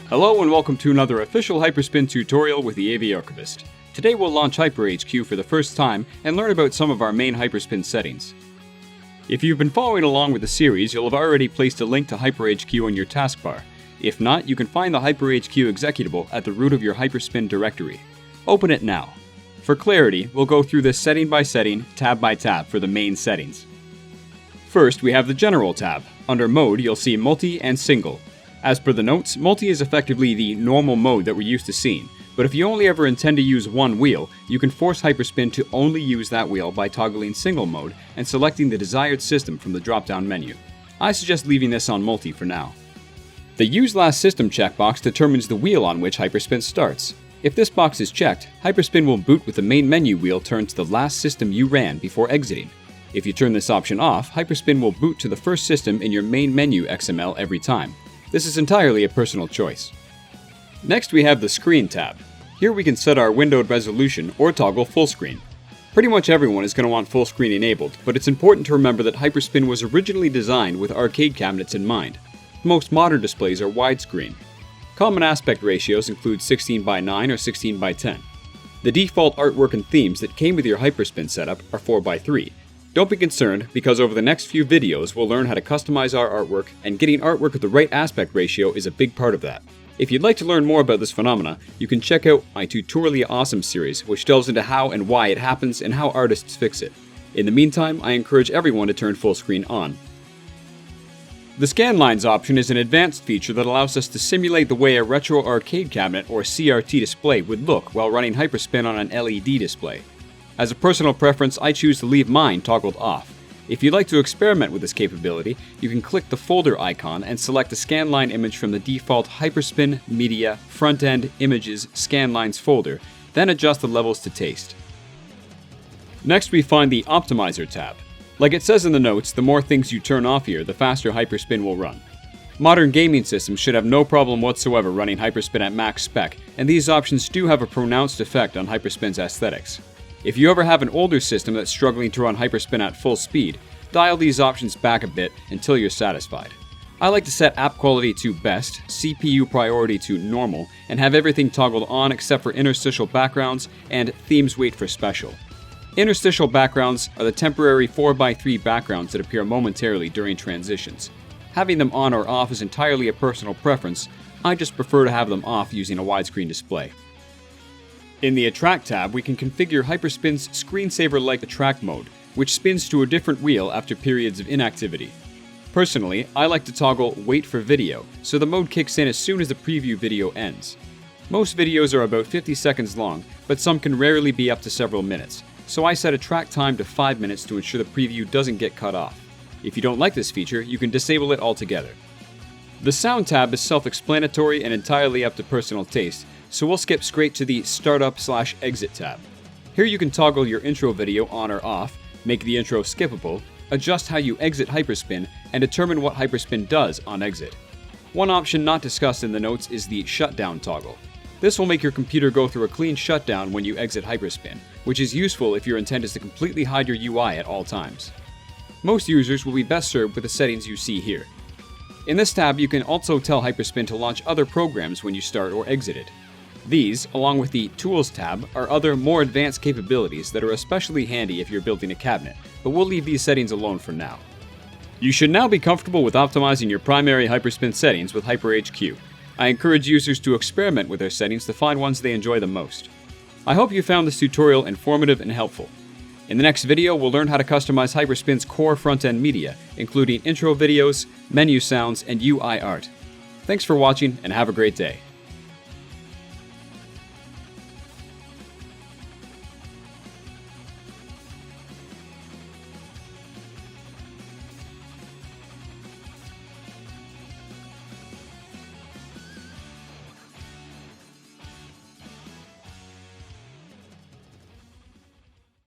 Hello and welcome to another official HyperSpin tutorial with the AV Archivist. Today we'll launch HyperHQ for the first time and learn about some of our main HyperSpin settings. If you've been following along with the series, you'll have already placed a link to HyperHQ in your taskbar. If not, you can find the HyperHQ executable at the root of your HyperSpin directory. Open it now. For clarity, we'll go through this setting by setting, tab by tab for the main settings. First, we have the General tab. Under Mode, you'll see Multi and Single. As per the notes, Multi is effectively the normal mode that we're used to seeing, but if you only ever intend to use one wheel, you can force HyperSpin to only use that wheel by toggling Single mode and selecting the desired system from the drop-down menu. I suggest leaving this on Multi for now. The Use Last System checkbox determines the wheel on which HyperSpin starts. If this box is checked, HyperSpin will boot with the main menu wheel turned to the last system you ran before exiting. If you turn this option off, HyperSpin will boot to the first system in your main menu XML every time. This is entirely a personal choice. Next we have the Screen tab. Here we can set our windowed resolution or toggle full screen. Pretty much everyone is going to want full screen enabled, but it's important to remember that HyperSpin was originally designed with arcade cabinets in mind. Most modern displays are widescreen. Common aspect ratios include 16:9 or 16:10. The default artwork and themes that came with your HyperSpin setup are 4:3. Don't be concerned, because over the next few videos we'll learn how to customize our artwork, and getting artwork with the right aspect ratio is a big part of that. If you'd like to learn more about this phenomena, you can check out my Tutorially Awesome series, which delves into how and why it happens and how artists fix it. In the meantime, I encourage everyone to turn full screen on. The Scan Lines option is an advanced feature that allows us to simulate the way a retro arcade cabinet or CRT display would look while running HyperSpin on an LED display. As a personal preference, I choose to leave mine toggled off. If you'd like to experiment with this capability, you can click the folder icon and select a scanline image from the default HyperSpin Media Frontend Images Scanlines folder, then adjust the levels to taste. Next we find the Optimizer tab. Like it says in the notes, the more things you turn off here, the faster HyperSpin will run. Modern gaming systems should have no problem whatsoever running HyperSpin at max spec, and these options do have a pronounced effect on HyperSpin's aesthetics. If you ever have an older system that's struggling to run HyperSpin at full speed, dial these options back a bit until you're satisfied. I like to set app quality to best, CPU priority to normal, and have everything toggled on except for interstitial backgrounds and themes wait for special. Interstitial backgrounds are the temporary 4:3 backgrounds that appear momentarily during transitions. Having them on or off is entirely a personal preference. I just prefer to have them off using a widescreen display. In the Attract tab, we can configure HyperSpin's screensaver-like attract mode, which spins to a different wheel after periods of inactivity. Personally, I like to toggle Wait for Video, so the mode kicks in as soon as the preview video ends. Most videos are about 50 seconds long, but some can rarely be up to several minutes, so I set attract time to 5 minutes to ensure the preview doesn't get cut off. If you don't like this feature, you can disable it altogether. The Sound tab is self-explanatory and entirely up to personal taste, so we'll skip straight to the Startup/Exit tab. Here you can toggle your intro video on or off, make the intro skippable, adjust how you exit HyperSpin, and determine what HyperSpin does on exit. One option not discussed in the notes is the Shutdown toggle. This will make your computer go through a clean shutdown when you exit HyperSpin, which is useful if your intent is to completely hide your UI at all times. Most users will be best served with the settings you see here. In this tab, you can also tell HyperSpin to launch other programs when you start or exit it. These, along with the Tools tab, are other more advanced capabilities that are especially handy if you're building a cabinet, but we'll leave these settings alone for now. You should now be comfortable with optimizing your primary HyperSpin settings with HyperHQ. I encourage users to experiment with their settings to find ones they enjoy the most. I hope you found this tutorial informative and helpful. In the next video, we'll learn how to customize HyperSpin's core front-end media, including intro videos, menu sounds, and UI art. Thanks for watching, and have a great day.